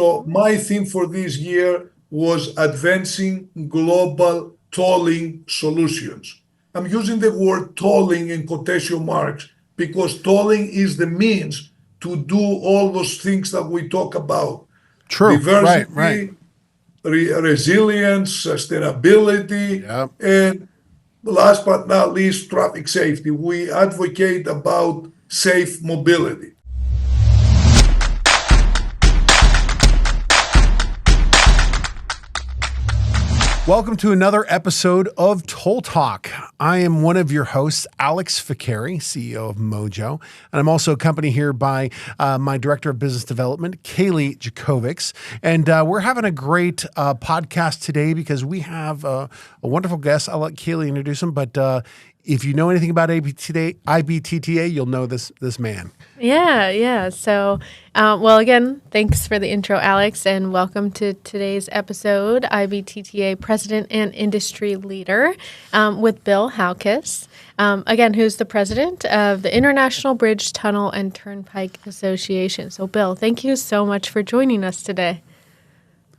So my theme for this year was advancing global tolling solutions. I'm using the word tolling in quotation marks because tolling is the means to do all those things that we talk about: True. Right. diversity, resilience, sustainability, Yep. and last but not least, traffic safety. We advocate about safe mobility. Welcome to another episode of Toll Talk. I am one of your hosts, Alex Ficcari, CEO of Mojo, and I'm also accompanied here by my Director of Business Development, Kaylee Jakovics. And we're having a great podcast today because we have a wonderful guest. I'll let Kaylee introduce him, but if you know anything about IBTTA, you'll know this man. Yeah. So, well, again, thanks for the intro, Alex, and welcome to today's episode, IBTTA President and Industry Leader, with Bill Halkias, again, who's the president of the International Bridge, Tunnel, and Turnpike Association. So, Bill, thank you so much for joining us today.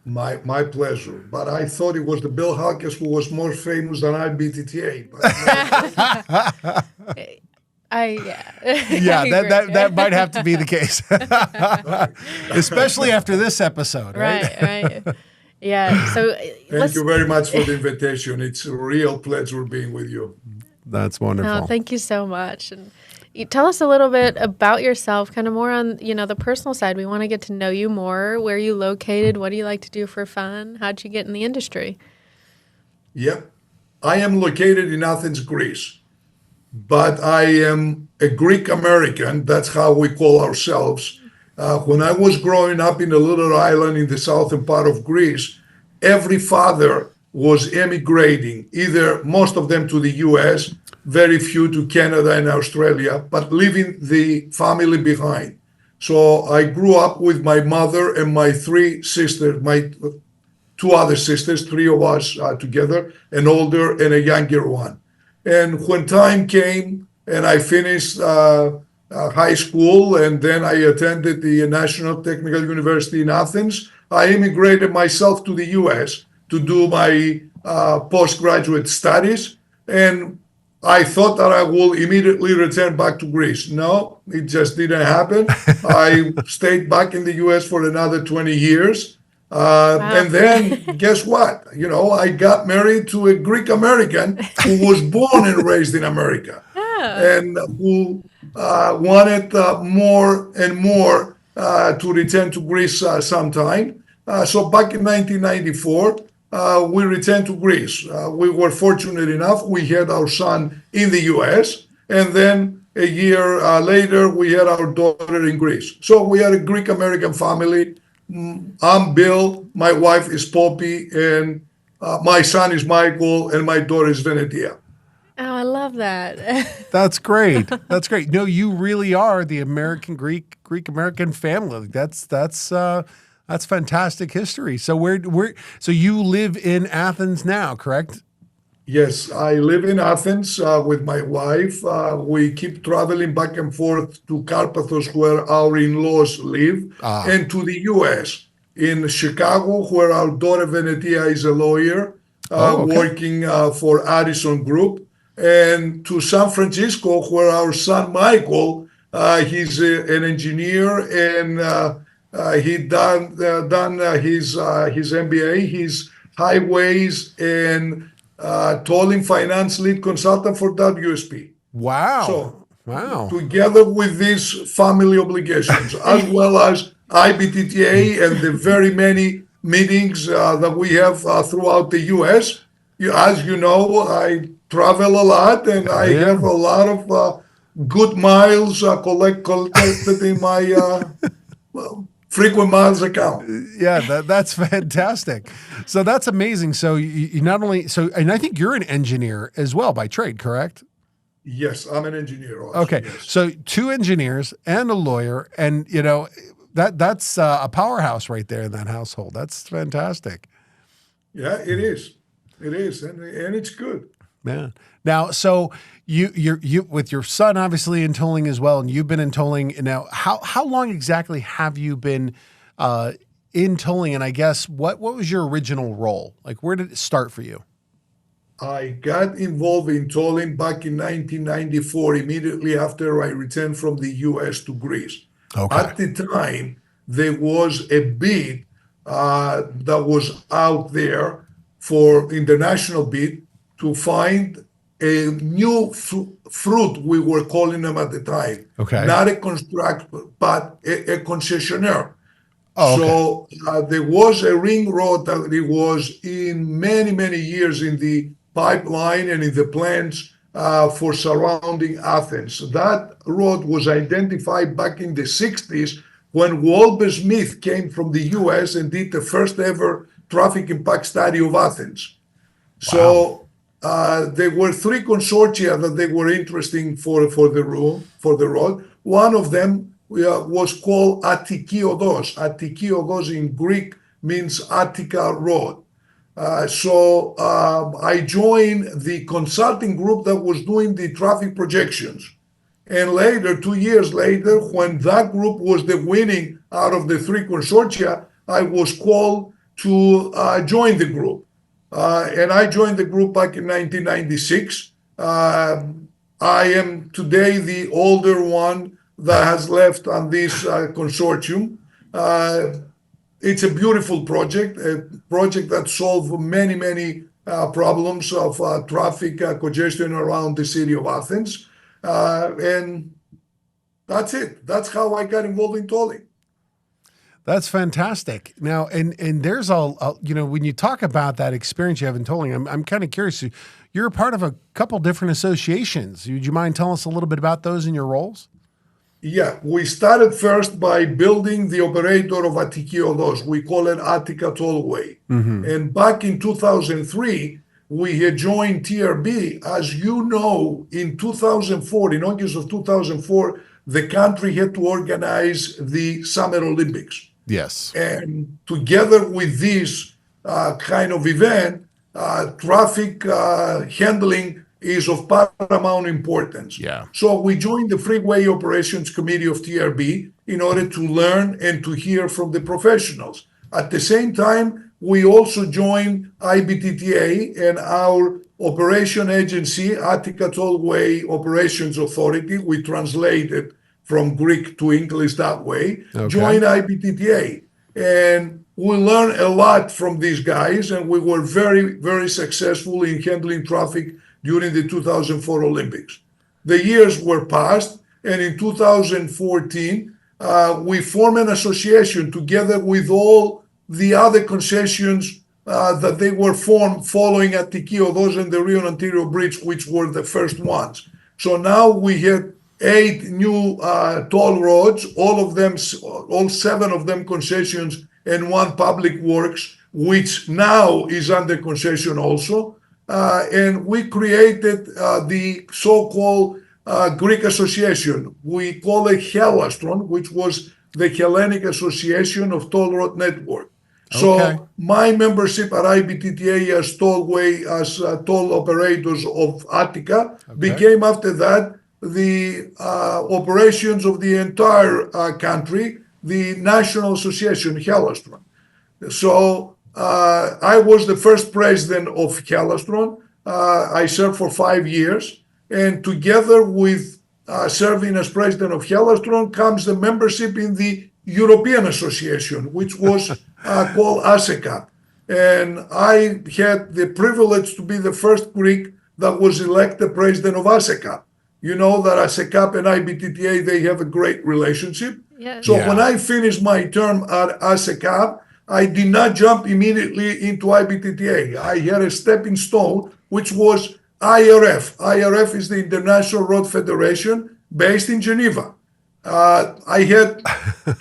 My pleasure. But I thought it was the Bill Halkias who was more famous than IBTTA. Yeah, that might have to be the case, especially after this episode, right? Right. Yeah. So thank you very much for the invitation. It's a real pleasure being with you. That's wonderful. Oh, thank you so much. And you tell us a little bit about yourself, kind of more on, the personal side. We want to get to know you more. Where are you located? What do you like to do for fun? How'd you get in the industry? Yep. I am located in Athens, Greece, but I am a Greek American. That's how we call ourselves. When I was growing up in a little island in the southern part of Greece, every father was emigrating, either most of them to the US, very few to Canada and Australia, but leaving the family behind. So I grew up with my mother and my three sisters, my two other sisters, three of us together, an older and a younger one. And when time came and I finished high school and then I attended the National Technical University in Athens, I immigrated myself to the US to do my postgraduate studies. And I thought that I will immediately return back to Greece. No, it just didn't happen. I stayed back in the US for another 20 years. Wow. And then guess what? I got married to a Greek American who was born and raised in America and who wanted more and more to return to Greece sometime. So back in 1994, we returned to Greece. We were fortunate enough. We had our son in the US. And then a year later, we had our daughter in Greece. So we are a Greek American family. I'm Bill, my wife is Poppy, and my son is Michael, and my daughter is Venetia. Oh, I love that. That's great. That's great. No, you really are the American Greek American family. That's fantastic history. So so you live in Athens now, correct? Yes, I live in Athens with my wife. We keep traveling back and forth to Karpathos, where our in-laws live, and to the U.S. in Chicago, where our daughter Venetia is a lawyer working for Addison Group, and to San Francisco, where our son Michael, he's an engineer, and he done his MBA, his highways and tolling finance lead consultant for WSP. Wow. So, wow. Together with these family obligations, as well as IBTTA and the very many meetings that we have throughout the U.S., as you know, I travel a lot and I have a lot of good miles collected in my frequent miles account. Yeah, that's fantastic. So that's amazing. So you not only, and I think you're an engineer as well by trade, correct? Yes, I'm an engineer also. Okay, yes. So two engineers and a lawyer, and that's a powerhouse right there in that household. That's fantastic. Yeah, it is. It is, and it's good. Yeah. Now, so you with your son obviously in tolling as well, and you've been in tolling now. How long exactly have you been in tolling, and I guess what was your original role? Like, where did it start for you? I got involved in tolling back in 1994, immediately after I returned from the US to Greece. Okay. At the time, there was a bid that was out there for international bid to find a new fruit, we were calling them at the time. Okay. Not a constructor, but a concessionaire. Oh, okay. So there was a ring road that it was in many, many years in the pipeline and in the plans for surrounding Athens. That road was identified back in the 60s when Walter Smith came from the US and did the first ever traffic impact study of Athens. So there were three consortia that they were interesting for the road. One of them was called Attiki Odos. Attiki Odos in Greek means Attica Road. So I joined the consulting group that was doing the traffic projections. And later, 2 years later, when that group was the winning out of the three consortia, I was called to join the group. And I joined the group back in 1996. I am today the older one that has left on this consortium. It's a beautiful project, a project that solved many, many problems of traffic congestion around the city of Athens. And that's it. That's how I got involved in tolling. That's fantastic. Now, and there's when you talk about that experience you have in tolling, I'm kind of curious. You're a part of a couple different associations. Would you mind telling us a little bit about those in your roles? Yeah, we started first by building the operator of Attiki Odos. We call it Attica Tollway. And back in 2003, we had joined TRB. As you know, in 2004, in August of 2004, the country had to organize the Summer Olympics. Yes. And together with this kind of event, traffic handling is of paramount importance. Yeah. So we joined the Freeway Operations Committee of TRB in order to learn and to hear from the professionals. At the same time, we also joined IBTTA and our operation agency, Attica Tollway Operations Authority. We translated from Greek to English that way. Okay. Joined IBTTA. And we learned a lot from these guys, and we were very, very successful in handling traffic during the 2004 Olympics. The years were passed, and in 2014, we formed an association together with all the other concessions that they were formed following Attiki Odos and the Rio Anterior Bridge, which were the first ones. So now we had 8 new toll roads, all 7 of them concessions, and 1 public works, which now is under concession also. And we created the so-called Greek association. We call it Helastron, which was the Hellenic Association of Toll Road Network. So my membership at IBTTA as tollway, as toll operators of Attica became after that the operations of the entire country, the National Association, Helastron. So I was the first president of Helastron. I served for 5 years, and together with serving as president of Helastron comes the membership in the European Association, which was called ASECAP. And I had the privilege to be the first Greek that was elected president of ASECAP. You know that ASECAP and IBTTA, they have a great relationship. Yes. So when I finished my term at ASECAP, I did not jump immediately into IBTTA. I had a stepping stone, which was IRF. IRF is the International Road Federation based in Geneva. I had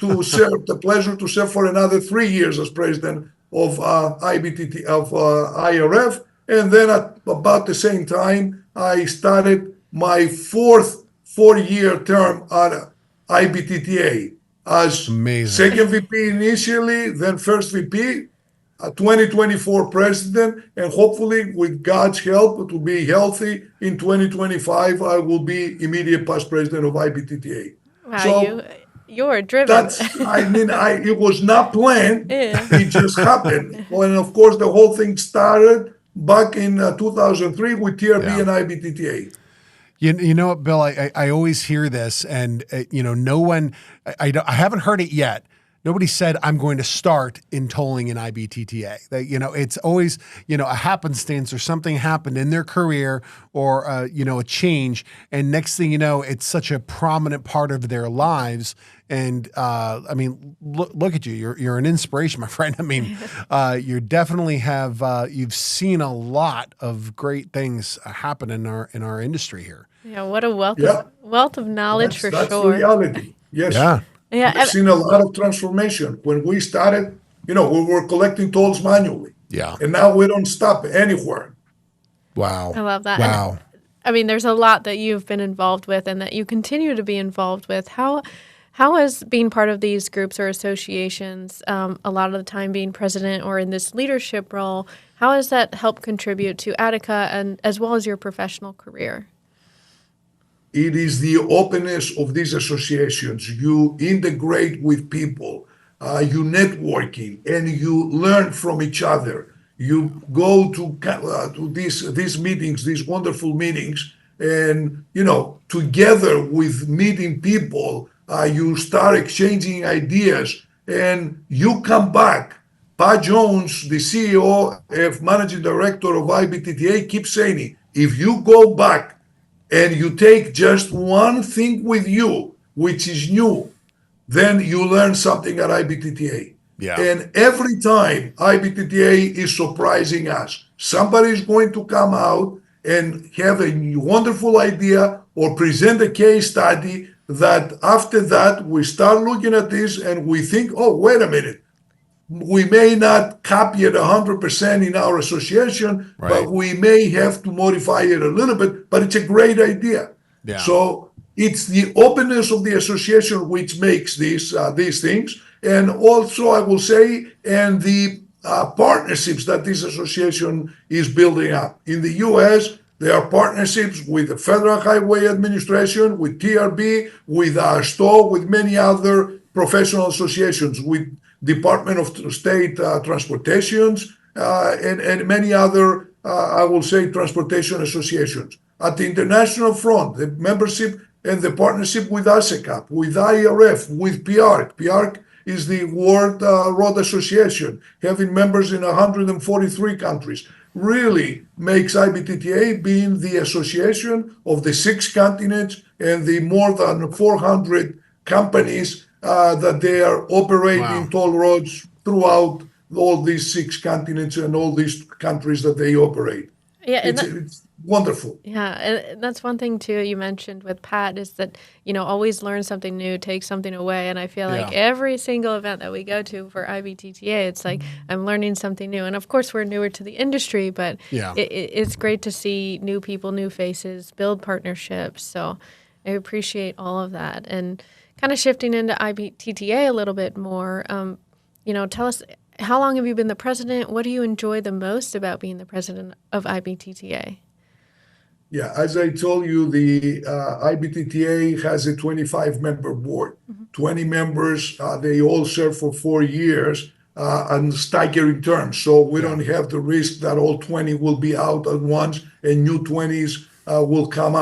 to serve the pleasure to serve for another 3 years as president of IRF, and then at about the same time, I started my fourth 4-year term at IBTTA as second VP initially, then first VP, 2024 president, and hopefully with God's help to be healthy in 2025, I will be immediate past president of IBTTA. Wow, So You're driven. It was not planned. Yeah. It just happened. Well, and of course, the whole thing started back in 2003 with TRB Yeah. and IBTTA. You know what, Bill? I always hear this, and no one. I haven't heard it yet. Nobody said I'm going to start in tolling in IBTTA. It's always a happenstance or something happened in their career or a change, and next thing you know, it's such a prominent part of their lives. And I mean, look at you. You're an inspiration, my friend. I mean, you definitely have. You've seen a lot of great things happen in our industry here. Yeah, what a wealth Yeah. of knowledge for That's the sure. reality. Yes. Yeah. Yeah, We've seen a lot of transformation. When we started, we were collecting tolls manually. Yeah. And now we don't stop anywhere. Wow. I love that. Wow. I mean, there's a lot that you've been involved with and that you continue to be involved with. How has being part of these groups or associations, a lot of the time being president or in this leadership role, how has that helped contribute to Attica and as well as your professional career? It is the openness of these associations. You integrate with people, you networking, and you learn from each other. You go to these meetings, these wonderful meetings, and together with meeting people, you start exchanging ideas, and you come back. Pat Jones, the CEO and managing director of IBTTA, keeps saying, if you go back and you take just one thing with you, which is new, then you learn something at IBTTA. Yeah. And every time IBTTA is surprising us. Somebody is going to come out and have a wonderful idea or present a case study that after that we start looking at this and we think, oh, wait a minute. We may not copy it 100% in our association, Right. but we may have to modify it a little bit, but it's a great idea. Yeah. So it's the openness of the association which makes these things. And also, I will say, and the partnerships that this association is building up. In the U.S., there are partnerships with the Federal Highway Administration, with TRB, with STO, with many other professional associations, with Department of State Transportations, and many other, I will say, transportation associations. At the international front, the membership and the partnership with ASECAP, with IRF, with PIARC. PIARC is the World Road Association, having members in 143 countries. Really makes IBTTA being the association of the 6 continents and the more than 400 companies that they are operating Wow. toll roads throughout all these 6 continents and all these countries that they operate. Yeah, and It's wonderful. yeah, and that's one thing too you mentioned with Pat is that, always learn something new, take something away. And I feel like Yeah. every single event that we go to for IBTTA, it's like I'm learning something new. And of course, we're newer to the industry, but Yeah. it's great to see new people, new faces, build partnerships. So I appreciate all of that. And kind of shifting into IBTTA a little bit more, tell us, how long have you been the president? What do you enjoy the most about being the president of IBTTA? Yeah, as I told you, the IBTTA has a 25-member board. 20 members, they all serve for 4 years on staggering terms. So we don't have the risk that all 20 will be out at once and new 20s will come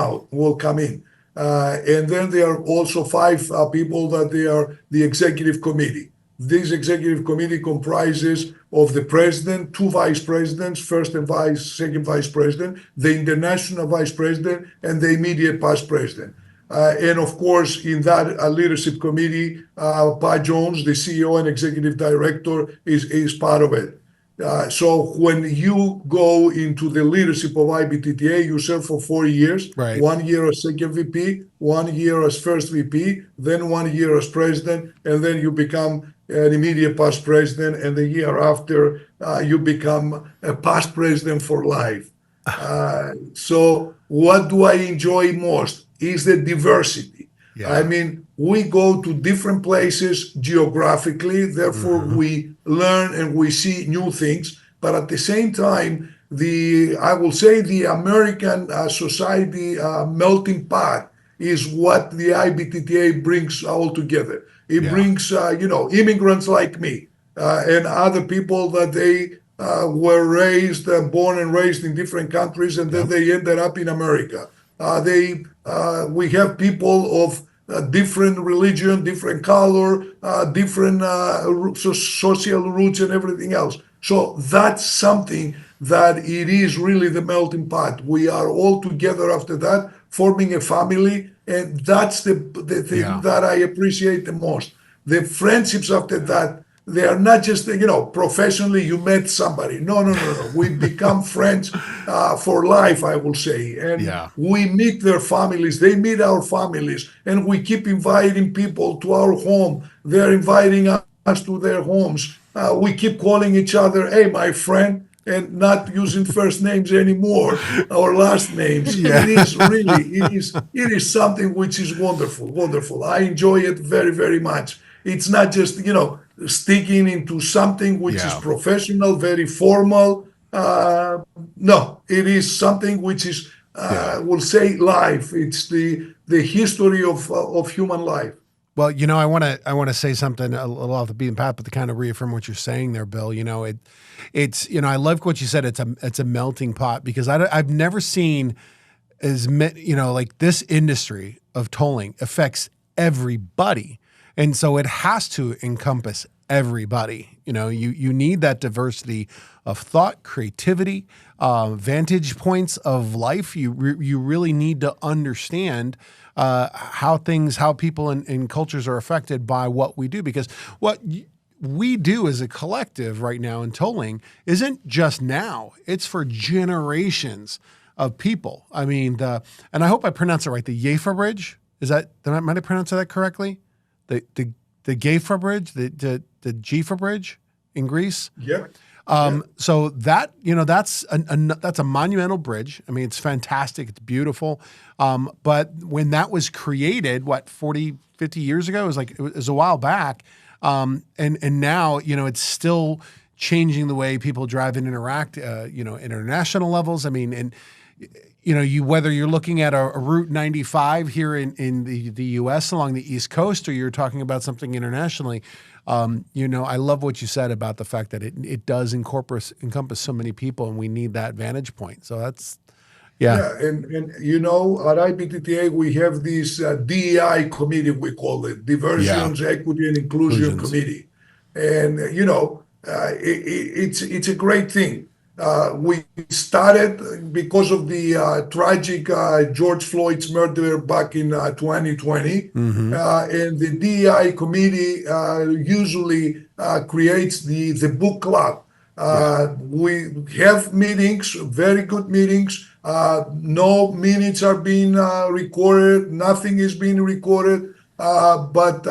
in. And then there are also 5 people that they are the executive committee. This executive committee comprises of the president, 2 vice presidents, second vice president, the international vice president, and the immediate past president. And of course, in that leadership committee, Pat Jones, the CEO and executive director, is part of it. So when you go into the leadership of IBTTA, you serve for 4 years, Right. 1 year as second VP, 1 year as first VP, then 1 year as president, and then you become an immediate past president, and the year after you become a past president for life. So what do I enjoy most is the diversity. Yeah. I mean, we go to different places geographically, therefore we learn and we see new things. But at the same time, I will say the American society melting pot is what the IBTTA brings all together. It Yeah. brings, immigrants like me and other people that they were raised, born and raised in different countries, and then Yep. they ended up in America. We have people of different religion, different color, different social roots, and everything else. So that's something that it is really the melting pot. We are all together after that, forming a family, and that's the thing Yeah. that I appreciate the most. The friendships after that, they are not just, professionally you met somebody. No, no, no, no. We become friends for life, I will say. And Yeah. we meet their families, they meet our families, and we keep inviting people to our home. They're inviting us to their homes. We keep calling each other, hey, my friend, and not using first names anymore or last names. Yeah. It is something which is wonderful, wonderful. I enjoy it very, very much. It's not just, sticking into something which is Yeah. professional, very formal. No, it is something which is, Yeah. we'll say, life. It's the history of human life. Well, I want to say something a little off the beaten path, but to kind of reaffirm what you're saying there, Bill. It's I love what you said. It's a melting pot, because I've never seen like this industry of tolling affects everybody, and so it has to encompass everybody. You need that diversity of thought, creativity, vantage points of life. You really need to understand how people and cultures are affected by what we do, because what we do as a collective right now in tolling isn't just now; it's for generations of people. I mean, and I hope I pronounce it right. The Jaffa Bridge, might I pronounce that correctly? The Jaffa Bridge, the Jaffa Bridge in Greece. Yeah. So that's a monumental bridge. I mean, it's fantastic. It's beautiful. But when that was created, 40, 50 years ago, it was a while back. And now, it's still changing the way people drive and interact, international levels. I mean, and whether you're looking at a Route 95 here in the U.S. along the East Coast, or you're talking about something internationally, I love what you said about the fact that it does encompass so many people, and we need that vantage point. So that's, yeah. Yeah, and at IBTTA we have this DEI committee, we call it, Diversions, Equity, and Inclusion Inclusions. Committee, and it's a great thing. We started because of the tragic George Floyd's murder back in 2020, and the DEI committee usually creates the book club. We have meetings, very good meetings. No minutes are being recorded. Nothing is being recorded. But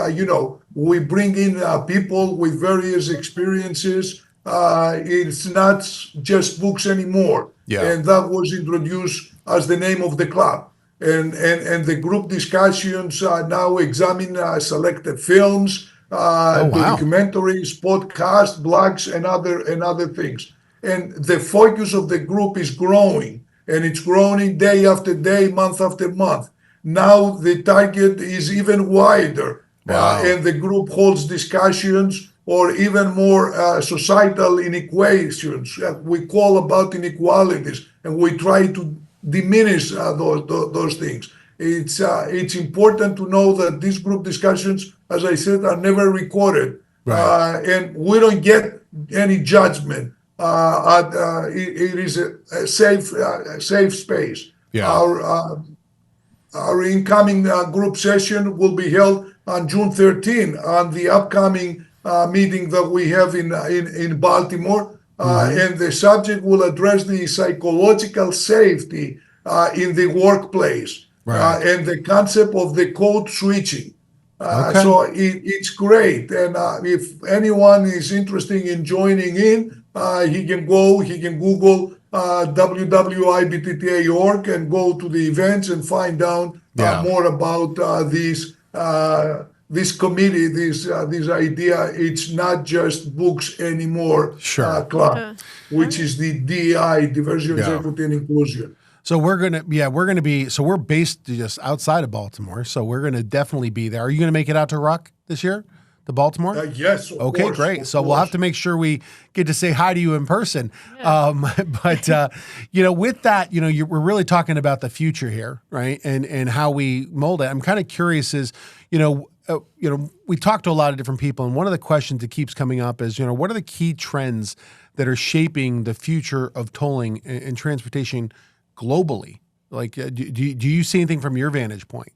we bring in people with various experiences. It's not just books anymore. Yeah. And that was introduced as the name of the club. And the group discussions now examine selected films, wow. documentaries, podcasts, blogs, and other things. And the focus of the group is growing, and it's growing day after day, month after month. Now the target is even wider, Wow. and the group holds discussions or even more societal inequalities. We call about inequalities, and we try to diminish those things. It's important to know that these group discussions, as I said, are never recorded, Right. and we don't get any judgment. It is a safe space. Yeah. Our incoming group session will be held on June 13 on the upcoming meeting that we have in Baltimore, and the subject will address the psychological safety in the workplace, Right. and the concept of the code switching. Okay. So it's great, and if anyone is interested in joining in, he can Google www.ibtta.org and go to the events and find out Yeah. more about this committee, this idea. It's not just books anymore. Sure. Club, which is the DEI, Diversity, Yeah. Equity, and Inclusion. So we're based just outside of Baltimore. So we're gonna definitely be there. Are you gonna make it out to Ruck? this year to Baltimore? Yes, of Okay, course. great. Of So we'll have course. to make sure we get to say hi to you in person. But with that, we're really talking about the future here, right? And how we mold it. I'm kind of curious we talked to a lot of different people, and one of the questions that keeps coming up is, what are the key trends that are shaping the future of tolling and transportation globally? Like, do you see anything from your vantage point?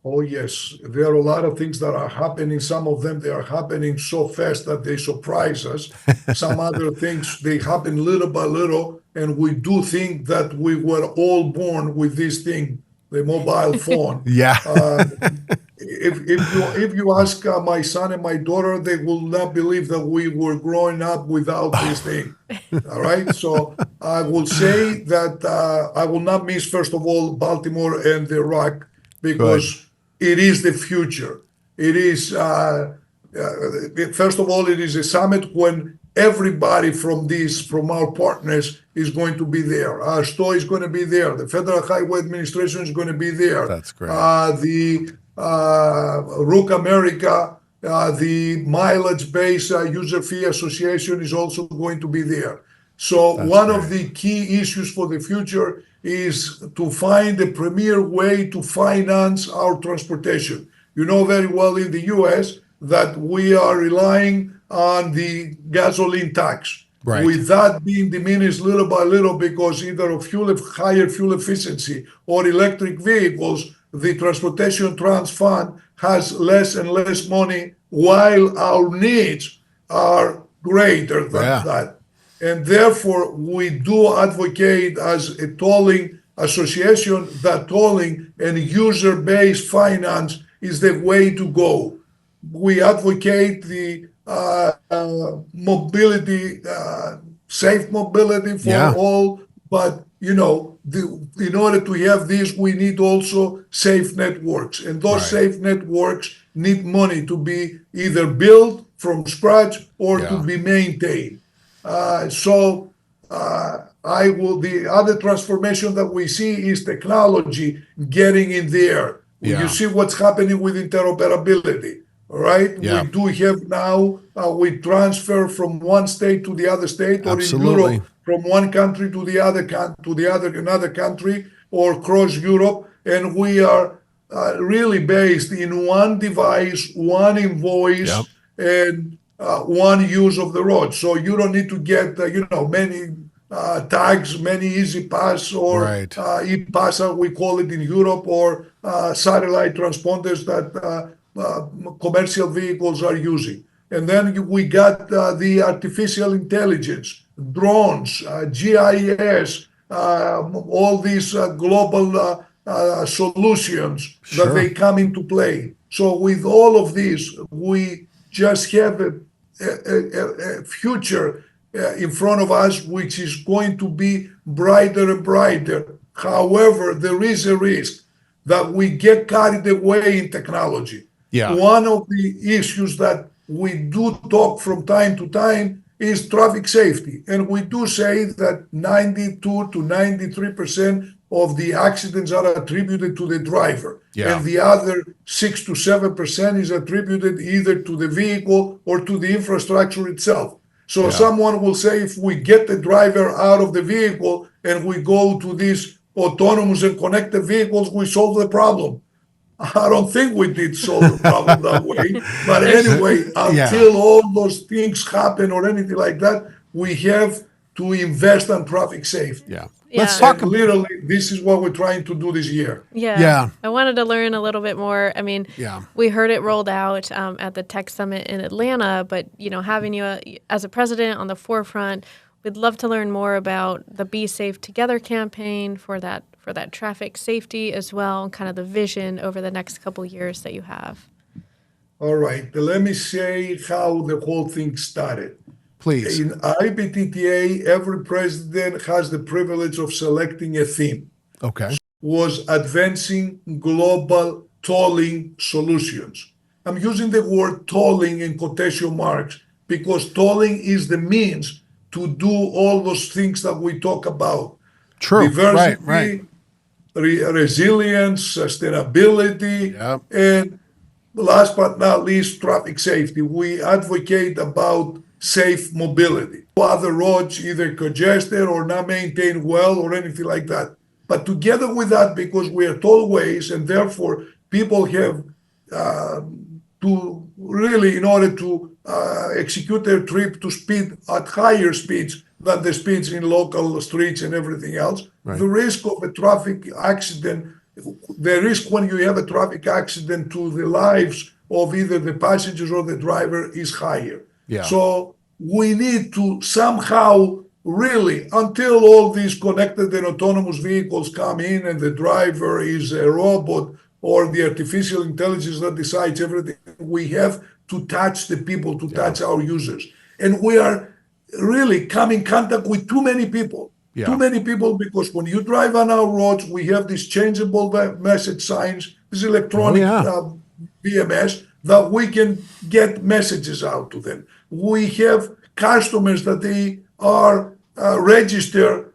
Oh, yes. There are a lot of things that are happening. Some of them, they are happening so fast that they surprise us. Some other things, they happen little by little, and we do think that we were all born with this thing, the mobile phone. Yeah. If you ask my son and my daughter, they will not believe that we were growing up without this thing. All right. So I will say that I will not miss, first of all, Baltimore and the Rock, Good. because it is the future. It is, first of all, it is a summit when everybody from our partners is going to be there. Our store is going to be there. The Federal Highway Administration is going to be there. That's great. The RUC America, the mileage-based user fee association is also going to be there. So one of the key issues for the future is to find a premier way to finance our transportation. You know very well in the US that we are relying on the gasoline tax. Right. With that being diminished little by little because either of higher fuel efficiency or electric vehicles, the Transportation Trust Fund has less and less money while our needs are greater than that. And therefore, we do advocate as a tolling association that tolling and user-based finance is the way to go. We advocate the mobility, safe mobility for all, but in order to have this, we need also safe networks, and those safe networks need money to be either built from scratch or to be maintained. The other transformation that we see is technology getting in there. Yeah. You see what's happening with interoperability, all right? Yeah. We do have now, we transfer from one state to the other state, or Absolutely. in Europe, from one country to the other another country, or across Europe, and we are really based in one device, one invoice, and one use of the road. So you don't need to get many tags, many easy pass or e-pass, we call it in Europe, or satellite transponders that commercial vehicles are using. And then we got the artificial intelligence, drones, GIS, all these global solutions that they come into play. So with all of this, we just have a future in front of us, which is going to be brighter and brighter. However, there is a risk that we get carried away in technology. Yeah. One of the issues that we do talk from time to time is traffic safety. And we do say that 92 to 93% of the accidents are attributed to the driver. Yeah. And the other 6 to 7% is attributed either to the vehicle or to the infrastructure itself. So someone will say, if we get the driver out of the vehicle and we go to these autonomous and connected vehicles, we solve the problem. I don't think we did solve the problem that way. But anyway, until all those things happen or anything like that, we have to invest in traffic safety. Yeah. Let's talk. Literally, this is what we're trying to do this year. Yeah. I wanted to learn a little bit more. I mean, Yeah. we heard it rolled out at the Tech Summit in Atlanta, but, having you as a president on the forefront, we'd love to learn more about the Be Safe Together campaign for that traffic safety as well, and kind of the vision over the next couple of years that you have. All right. Let me say how the whole thing started. Please. In IBTTA, every president has the privilege of selecting a theme. Okay. Was advancing global tolling solutions. I'm using the word tolling in quotation marks because tolling is the means to do all those things that we talk about. True. Diversity, Right. resilience, sustainability, and last but not least, traffic safety. We advocate about safe mobility. Other roads either congested or not maintained well or anything like that. But together with that, because we are tollways and therefore people have to really, in order to execute their trip, to speed at higher speeds than the speeds in local streets and everything else. Right. The risk of a traffic accident, the risk when you have a traffic accident to the lives of either the passengers or the driver is higher. Yeah. So we need to somehow really, until all these connected and autonomous vehicles come in and the driver is a robot or the artificial intelligence that decides everything, we have to touch the people, to touch our users. And we are really coming in contact with too many people. Yeah. Too many people, because when you drive on our roads, we have these changeable message signs, this electronic VMS, that we can get messages out to them. We have customers that they are registered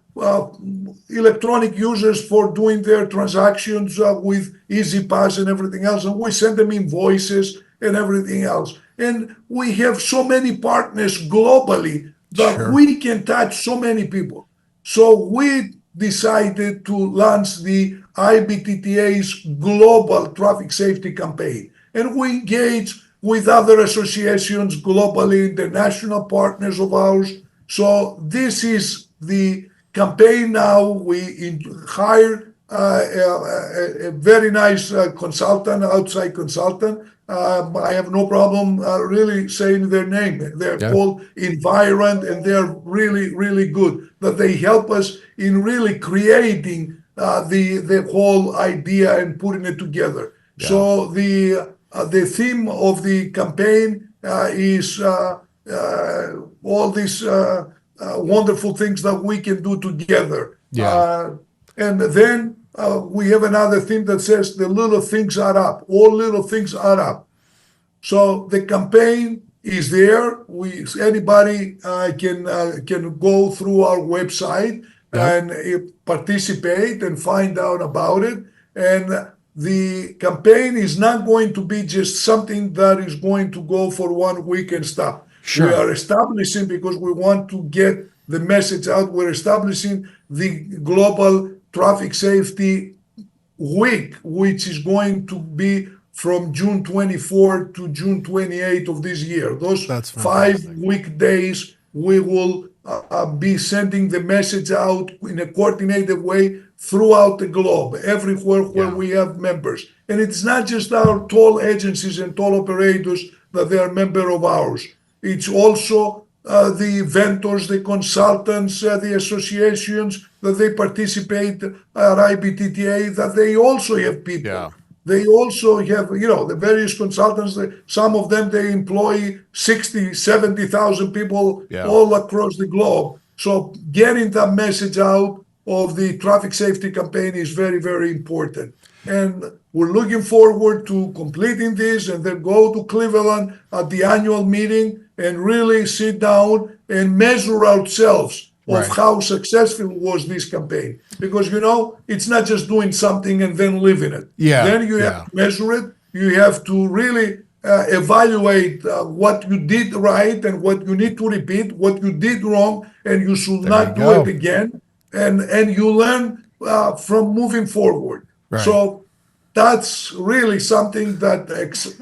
electronic users for doing their transactions with EasyPass and everything else, and we send them invoices and everything else. And we have so many partners globally that we can touch so many people. So we decided to launch the IBTTA's global traffic safety campaign. And we engage with other associations globally, international partners of ours. So this is the campaign now. We hired a very nice consultant, outside consultant. I have no problem really saying their name. They're called Environt, and they're really, really good. That they help us in really creating the whole idea and putting it together. Yeah. So the theme of the campaign is all these wonderful things that we can do together. Yeah. And then we have another theme that says the little things add up. All little things add up. So the campaign is there. Anybody can go through our website and participate and find out about it. And the campaign is not going to be just something that is going to go for 1 week and stop. Sure. We are establishing, because we want to get the message out, we're establishing the Global Traffic Safety Week, which is going to be from June 24 to June 28 of this year. Those 5 weekdays, we will be sending the message out in a coordinated way throughout the globe, everywhere where we have members. And it's not just our toll agencies and toll operators that they are member of ours. It's also the vendors, the consultants, the associations that they participate at IBTTA, that they also have people. Yeah. They also have, the various consultants, some of them, they employ 60, 70,000 people all across the globe. So getting that message out of the traffic safety campaign is very, very important. And we're looking forward to completing this and then go to Cleveland at the annual meeting and really sit down and measure ourselves of how successful was this campaign. Because, it's not just doing something and then living it. Yeah. Then you have to measure it. You have to really evaluate what you did right and what you need to repeat, what you did wrong, and you should not do it again. And you learn from moving forward. Right. So that's really something that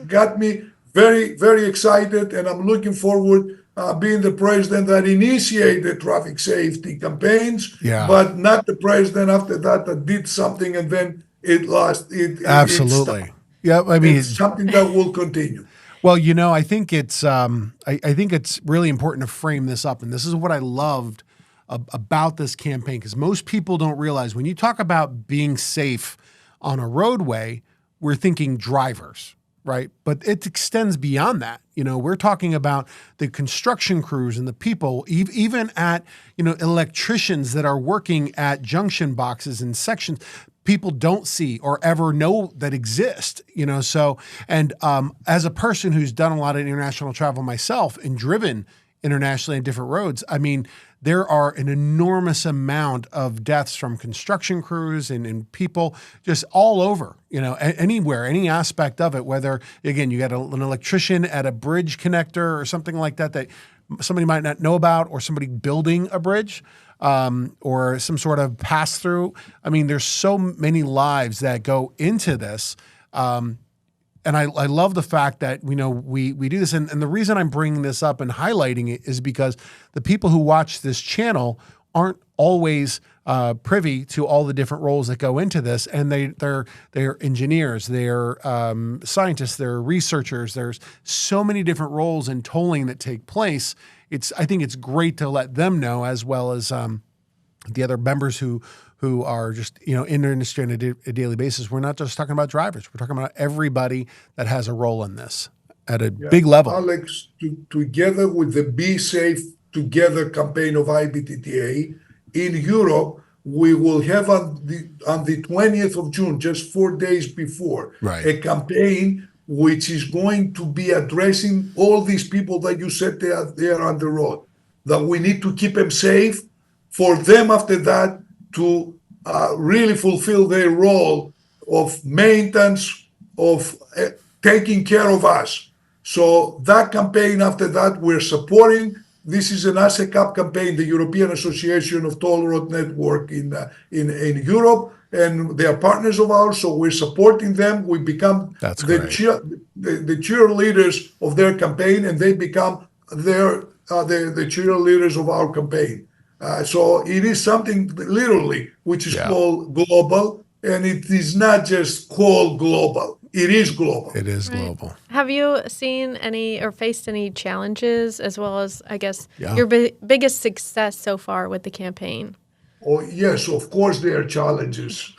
got me very, very excited, and I'm looking forward being the president that initiated traffic safety campaigns, but not the president after that did something and then it lost. Absolutely. I mean, it's something that will continue. Well, I think it's I think it's really important to frame this up, and this is what I loved about this campaign, because most people don't realize when you talk about being safe on a roadway, we're thinking drivers, right? But it extends beyond that. We're talking about the construction crews and the people, even at, electricians that are working at junction boxes and sections people don't see or ever know that exist, So, and as a person who's done a lot of international travel myself and driven internationally on different roads, I mean, there are an enormous amount of deaths from construction crews and people just all over, anywhere, any aspect of it, whether, again, you got an electrician at a bridge connector or something like that somebody might not know about, or somebody building a bridge, or some sort of pass through. I mean, there's so many lives that go into this. And I love the fact that, we do this. And the reason I'm bringing this up and highlighting it is because the people who watch this channel aren't always privy to all the different roles that go into this. And they're engineers, they're scientists, they're researchers. There's so many different roles in tolling that take place. I think it's great to let them know, as well as the other members who are just, in the industry on a daily basis. We're not just talking about drivers. We're talking about everybody that has a role in this at a big level. Alex, together with the Be Safe Together campaign of IBTTA, in Europe, we will have on the 20th of June, just 4 days before, a campaign which is going to be addressing all these people that you said they are on the road, that we need to keep them safe, for them after that to really fulfill their role of maintenance, of taking care of us. So that campaign, after that, we're supporting. This is an ASECAP campaign, the European Association of Toll Road Network in Europe, and they are partners of ours, so we're supporting them. We become the cheerleaders of their campaign, and they become the cheerleaders of our campaign. So it is something literally which is called global, and it is not just called global. It is global. It is global. Have you seen any or faced any challenges, as well as, I guess, your biggest success so far with the campaign? Oh, yes, of course there are challenges.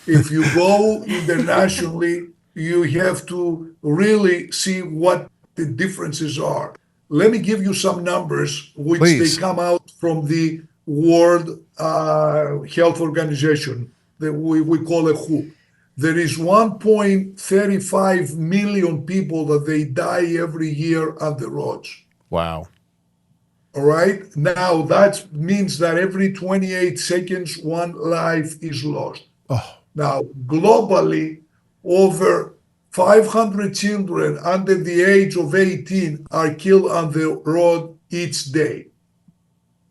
If you go internationally, you have to really see what the differences are. Let me give you some numbers, which they come out from the World Health Organization, that we call it WHO. There is 1.35 million people that they die every year on the roads. Wow. All right. Now that means that every 28 seconds, one life is lost. Oh. Now, globally, over 500 children under the age of 18 are killed on the road each day.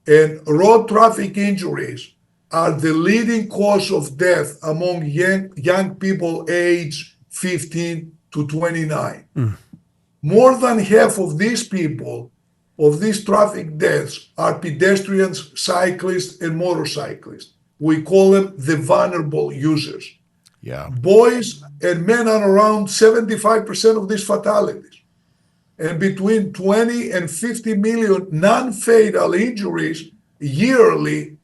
And road traffic injuries are the leading cause of death among young people aged 15 to 29. More than half of these people, of these traffic deaths, are pedestrians, cyclists, and motorcyclists. We call them the vulnerable users. Yeah. Boys and men are around 75% of these fatalities. And between 20 and 50 million non-fatal injuries yearly,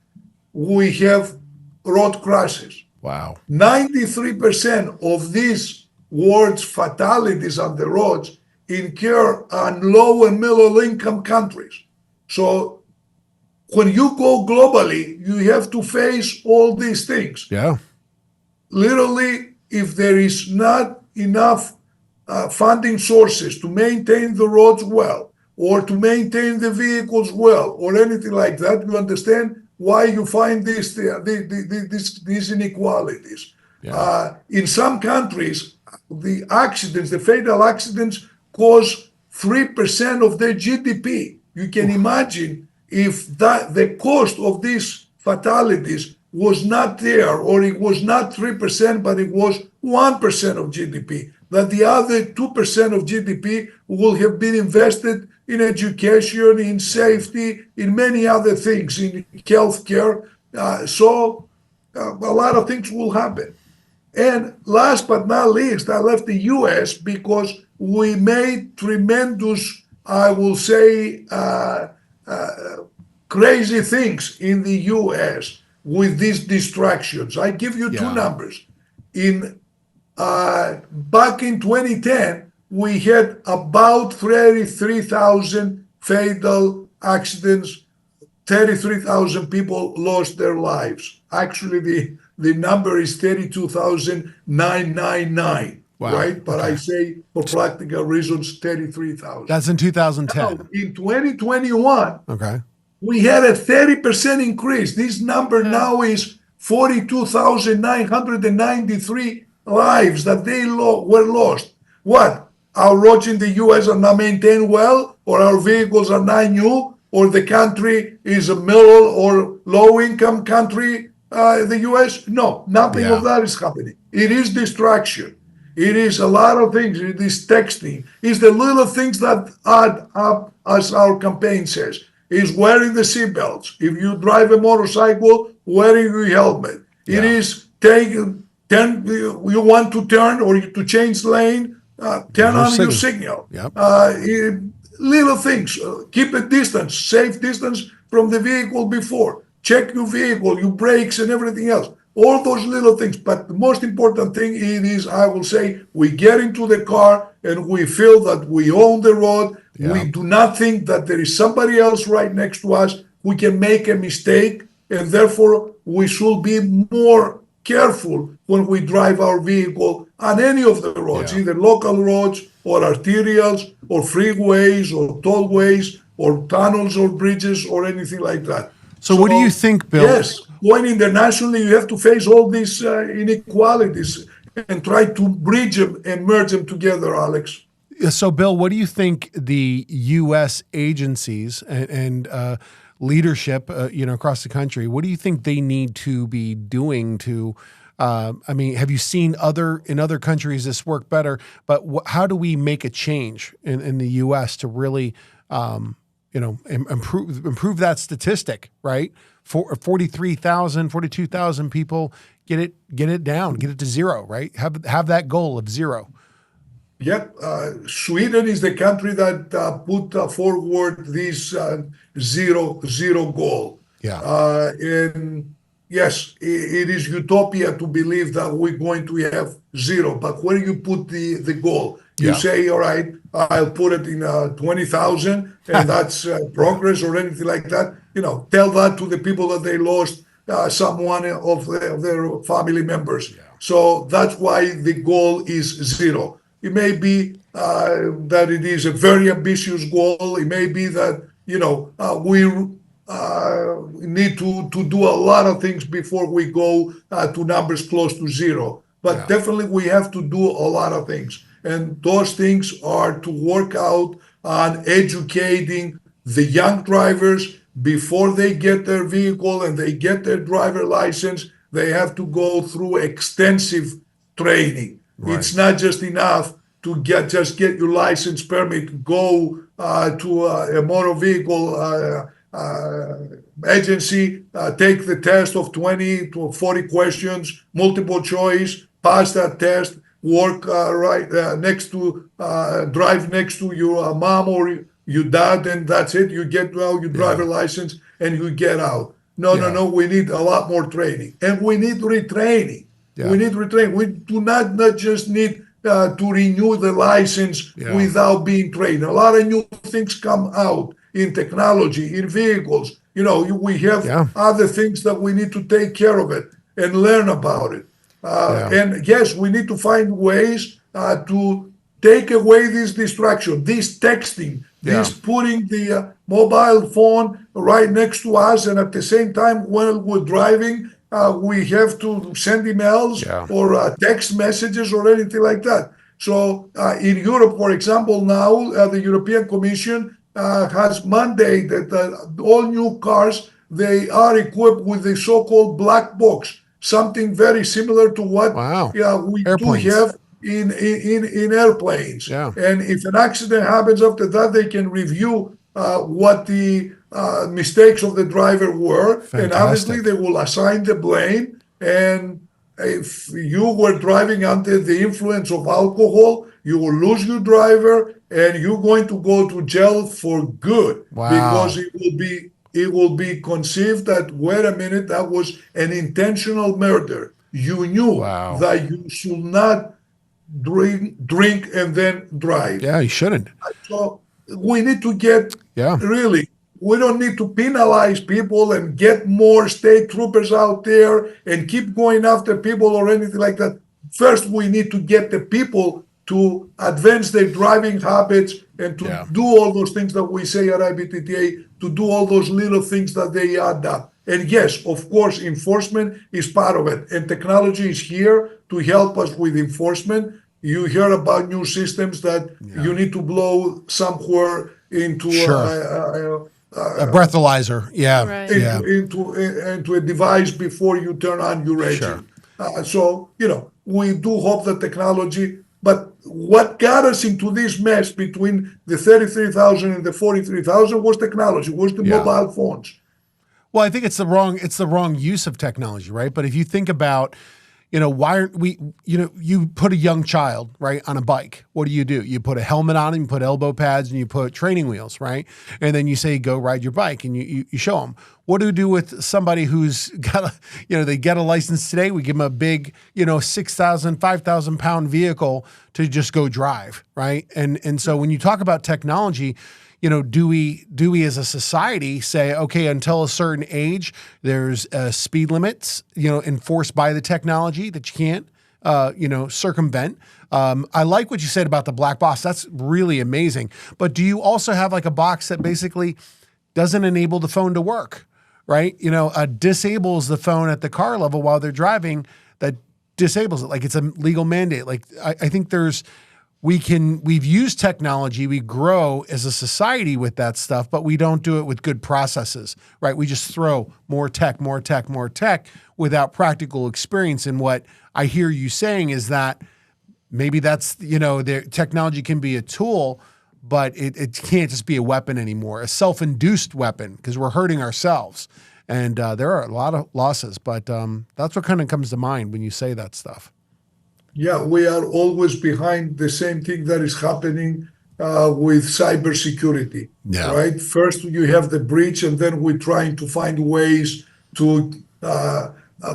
we have road crashes. Wow. 93% of these world's fatalities on the roads occur on low and middle income countries. So when you go globally, you have to face all these things. Yeah. Literally, if there is not enough funding sources to maintain the roads well, or to maintain the vehicles well, or anything like that, you understand why you find these inequalities. Yeah. In some countries, the fatal accidents cause 3% of their GDP. You can imagine if the cost of these fatalities was not there, or it was not 3%, but it was 1% of GDP, that the other 2% of GDP will have been invested in education, in safety, in many other things, in healthcare. So a lot of things will happen. And last but not least, I left the U.S. because we made tremendous, I will say, crazy things in the U.S. with these distractions. I give you two numbers. Back in 2010, we had about 33,000 fatal accidents. 33,000 people lost their lives. Actually, the number is 32,999. Wow. Right? But I say, for practical reasons, 33,000. That's in 2010. Now, in 2021, We had a 30% increase. This number now is 42,993 lives that were lost. What? Our roads in the U.S. are not maintained well, or our vehicles are not new, or the country is a middle or low income country, the U.S.? No, nothing of that is happening. It is distraction. It is a lot of things. It is texting. It's the little things that add up, as our campaign says. Is wearing the seatbelts. If you drive a motorcycle, wearing your helmet. It is you want to turn or to change lane, turn on your signal. Yep. Little things. Keep a distance, safe distance from the vehicle before. Check your vehicle, your brakes and everything else. All those little things. But the most important thing is, I will say, we get into the car and we feel that we own the road. Yeah. We do not think that there is somebody else right next to us who can make a mistake. And therefore, we should be more careful when we drive our vehicle on any of the roads, either local roads or arterials or freeways or tollways or tunnels or bridges or anything like that. So what do you think, Bill? Yes, going internationally, you have to face all these inequalities and try to bridge them and merge them together, Alex. So, Bill, what do you think the U.S. agencies and leadership, across the country, what do you think they need to be doing to? Have you seen in other countries this work better? But how do we make a change in the U.S. to really, improve that statistic, right? 43,000, 42,000 people, get it down, get it to zero, right? Have that goal of zero. Yep. Sweden is the country that put forward this zero goal. Yeah. And yes, it is utopia to believe that we're going to have zero. But where you put the goal? You say, all right, I'll put it in 20,000, and that's progress or anything like that. Tell that to the people that they lost someone of their family members. Yeah. So that's why the goal is zero. It may be that it is a very ambitious goal. It may be that, we need to do a lot of things before we go to numbers close to zero. But definitely we have to do a lot of things. And those things are to work out on educating the young drivers before they get their vehicle and they get their driver license. They have to go through extensive training. Right. It's not just enough to get your license permit, go to a motor vehicle agency, take the test of 20 to 40 questions, multiple choice, pass that test, work drive next to your mom or your dad, and that's it. You get your driver license and you get out. No. We need a lot more training, and we need retraining. Yeah. We need retraining. We do not just need to renew the license without being trained. A lot of new things come out in technology, in vehicles. We have other things that we need to take care of it and learn about it. And yes, we need to find ways to take away this distraction, this texting, this putting the mobile phone right next to us, and at the same time while we're driving, we have to send emails or text messages or anything like that. So in Europe, for example, now the European Commission has mandated that all new cars, they are equipped with the so-called black box, something very similar to what we do have in airplanes. Yeah. And if an accident happens after that, they can review what the mistakes of the driver were. Fantastic. And obviously they will assign the blame. And if you were driving under the influence of alcohol, you will lose your driver and you're going to go to jail for good. Wow. Because it will be conceived that, wait a minute, that was an intentional murder. You knew that you should not drink and then drive. Yeah, you shouldn't. So we need to get really, we don't need to penalize people and get more state troopers out there and keep going after people or anything like that. First, we need to get the people to advance their driving habits and to Yeah. do all those things that we say at IBTTA, to do all those little things that they add up. And yes, of course, enforcement is part of it. And technology is here to help us with enforcement. You hear about new systems that you need to blow somewhere into Sure. A breathalyzer. Yeah. Right. Yeah. into a device before you turn on your Sure. engine. So, we do hope that technology, but what got us into this mess between the 33,000 and the 43,000 was technology, was the Yeah. mobile phones. Well, I think it's the wrong use of technology, right? But if you think about, why aren't we, you put a young child, right, on a bike. What do? You put a helmet on him, you put elbow pads, and you put training wheels, right? And then you say, go ride your bike, and you show them. What do we do with somebody who's got they get a license today? We give them a big, 6,000, 5,000 pound vehicle to just go drive, right? And so when you talk about technology, do we as a society say, okay, until a certain age, there's speed limits, enforced by the technology that you can't, circumvent. I like what you said about the black box. That's really amazing. But do you also have like a box that basically doesn't enable the phone to work, right? Disables the phone at the car level while they're driving, that disables it. Like it's a legal mandate. Like I think we've used technology, we grow as a society with that stuff, but we don't do it with good processes, right? We just throw more tech without practical experience. And what I hear you saying is that maybe that's, the technology can be a tool, but it can't just be a weapon anymore, a self-induced weapon, because we're hurting ourselves. And there are a lot of losses, but that's what kind of comes to mind when you say that stuff. Yeah, we are always behind the same thing that is happening with cybersecurity, right? First, you have the breach, and then we're trying to find ways to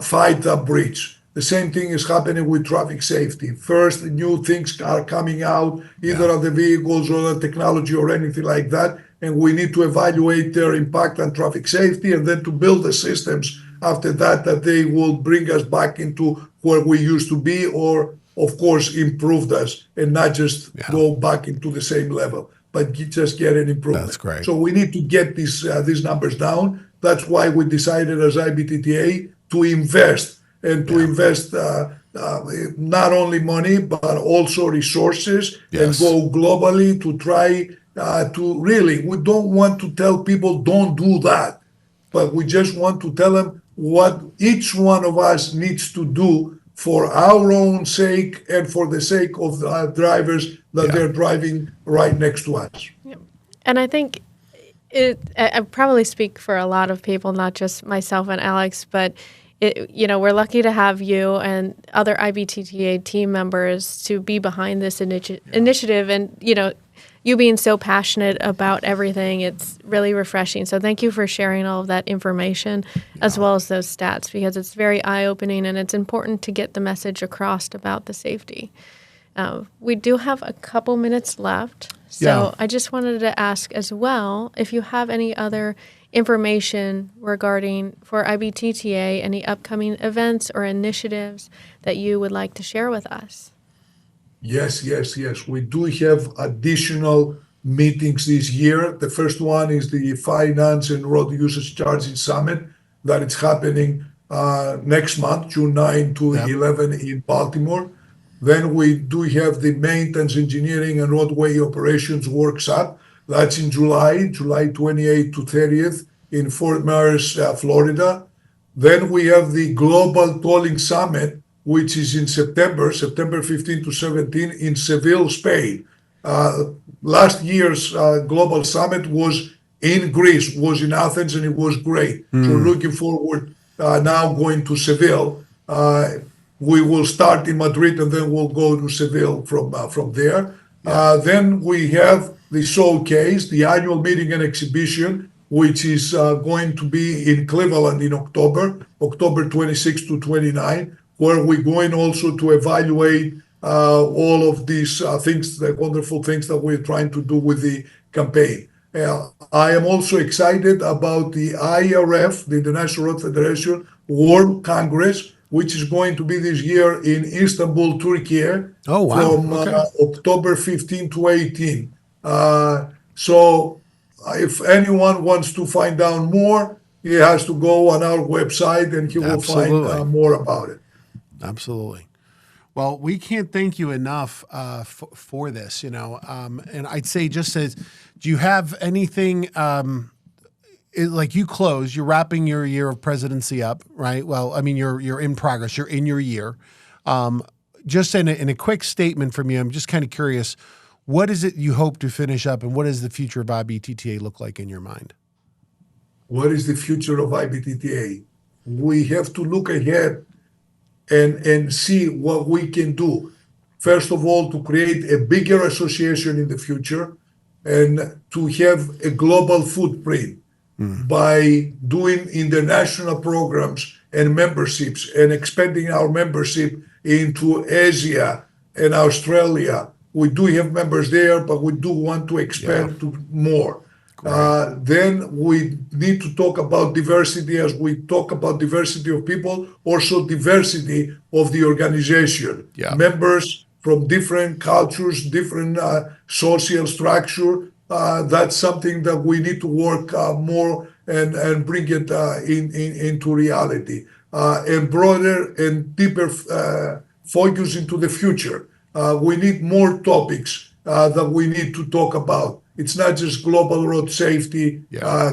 fight that breach. The same thing is happening with traffic safety. First, new things are coming out, either on the vehicles or the technology or anything like that, and we need to evaluate their impact on traffic safety, and then to build the systems after that they will bring us back into where we used to be, or of course improved us, and not just go back into the same level, but just get an improvement. That's great. So we need to get these numbers down. That's why we decided as IBTTA to invest, and to invest not only money but also resources, and go globally to try to really, we don't want to tell people don't do that, but we just want to tell them what each one of us needs to do for our own sake and for the sake of the drivers that they're driving right next to us. And I think I probably speak for a lot of people, not just myself and Alex, but we're lucky to have you and other IBTTA team members to be behind this initiative, and you being so passionate about everything, it's really refreshing. So thank you for sharing all of that information as well as those stats, because it's very eye-opening, and it's important to get the message across about the safety. We do have a couple minutes left. So I just wanted to ask as well if you have any other information regarding for IBTTA, any upcoming events or initiatives that you would like to share with us. Yes. We do have additional meetings this year. The first one is the Finance and Road Usage Charging Summit that is happening next month, June 9 to 11 in Baltimore. Then we do have the Maintenance Engineering and Roadway Operations Workshop. That's in July 28th to 30th in Fort Myers, Florida. Then we have the Global Tolling Summit, which is in September 15 to 17 in Seville, Spain. Last year's Global Summit was in Greece, was in Athens, and it was great. So looking forward now going to Seville. We will start in Madrid, and then we'll go to Seville from there. Then we have the showcase, the annual meeting and exhibition, which is going to be in Cleveland in October 26 to 29, where we're going also to evaluate all of these things, the wonderful things that we're trying to do with the campaign. I am also excited about the IRF, the International Road Federation World Congress, which is going to be this year in Istanbul, Turkey, Oh, wow. from Okay. October 15 to 18. So if anyone wants to find out more, he has to go on our website and he will find Absolutely. more about it. Absolutely. Well, we can't thank you enough for this, and I'd say just as, do you have anything, like you close, you're wrapping your year of presidency up, right? Well, I mean, you're in progress, you're in your year. Just in a quick statement from you, I'm just kind of curious, what is it you hope to finish up and what does the future of IBTTA look like in your mind? What is the future of IBTTA? We have to look ahead and see what we can do. First of all, to create a bigger association in the future and to have a global footprint by doing international programs and memberships and expanding our membership into Asia and Australia. We do have members there, but we do want to expand to more. Then we need to talk about diversity. As we talk about diversity of people, also diversity of the organization. Yeah. Members from different cultures, different social structure. That's something that we need to work more and bring it into reality. And broader and deeper focus into the future. We need more topics that we need to talk about. It's not just global road safety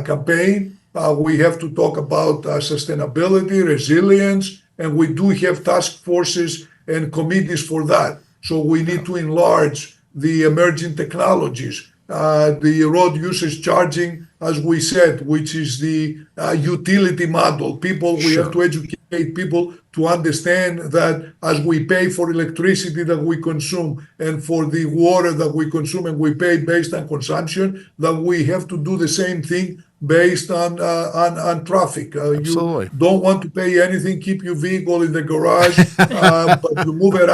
campaign. We have to talk about sustainability, resilience, and we do have task forces and committees for that. So we need to enlarge the emerging technologies, the road usage charging, as we said, which is the utility model. We have to educate people to understand that as we pay for electricity that we consume and for the water that we consume and we pay based on consumption, that we have to do the same thing based on traffic. Absolutely. You don't want to pay anything, keep your vehicle in the garage, but you move it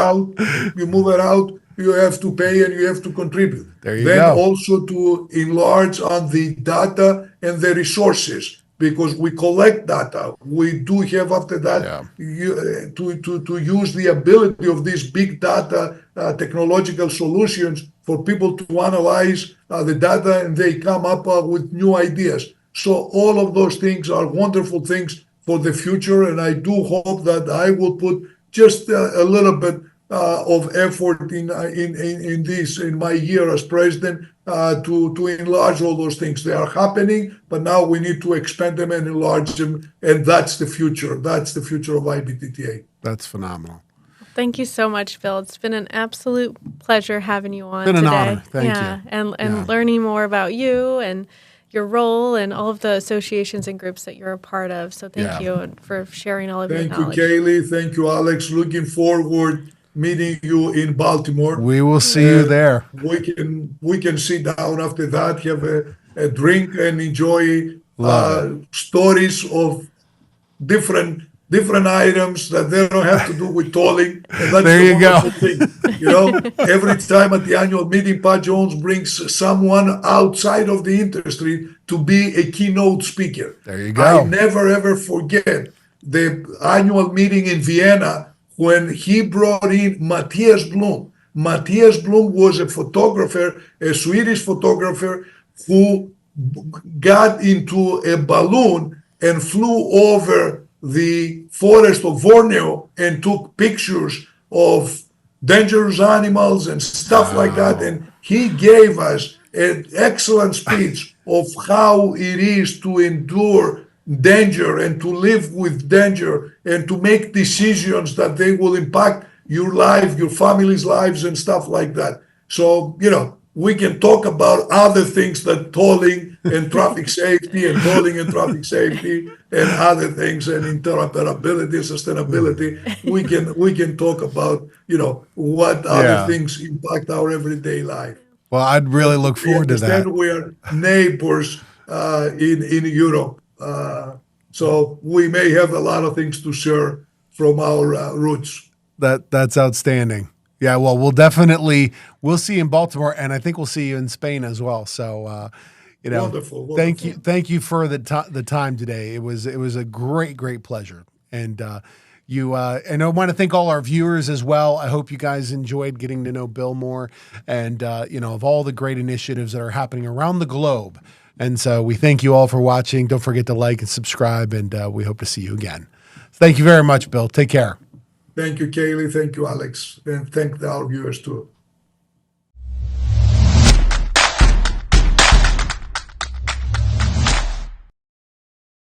out, you have to pay and you have to contribute. There you then go. Also to enlarge on the data and the resources, because we collect data. We do have after that to use the ability of these big data technological solutions for people to analyze the data and they come up with new ideas. So all of those things are wonderful things for the future, and I do hope that I will put just a little bit of effort in my year as president to enlarge all those things. They are happening, but now we need to expand them and enlarge them, and that's the future. That's the future of IBTTA. That's phenomenal. Thank you so much, Bill. It's been an absolute pleasure having you on Been an today. honor. Thank you. And learning more about you and your role and all of the associations and groups that you're a part of. So thank you for sharing all of your knowledge. Thank you, Kaylee. Thank you, Alex. Looking forward meeting you in Baltimore. We will see you there. We can sit down after that, have a drink, and enjoy stories of different items that they don't have to do with tolling. And that's there you go. Thing. Every time at the annual meeting, Pat Jones brings someone outside of the industry to be a keynote speaker. There you go. I never ever forget the annual meeting in Vienna when he brought in Matthias Blum. Matthias Blum was a photographer, a Swedish photographer who got into a balloon and flew over the forest of Borneo and took pictures of dangerous animals and stuff like that. And he gave us an excellent speech of how it is to endure danger and to live with danger and to make decisions that they will impact your life, your family's lives, and stuff like that. So, we can talk about other things than tolling and traffic safety and tolling and traffic safety and other things and interoperability, sustainability. We can talk about, what other things impact our everyday life. Well, I'd really look forward to that. We're neighbors in Europe. So we may have a lot of things to share from our roots. That's outstanding. Yeah, well, we'll see you in Baltimore, and I think we'll see you in Spain as well. So, wonderful. Thank you for the time today. It was a great pleasure, and And I want to thank all our viewers as well. I hope you guys enjoyed getting to know Bill more and, of all the great initiatives that are happening around the globe. And so we thank you all for watching. Don't forget to like and subscribe, and we hope to see you again. Thank you very much, Bill. Take care. Thank you, Kaylee. Thank you, Alex. And thank our viewers too.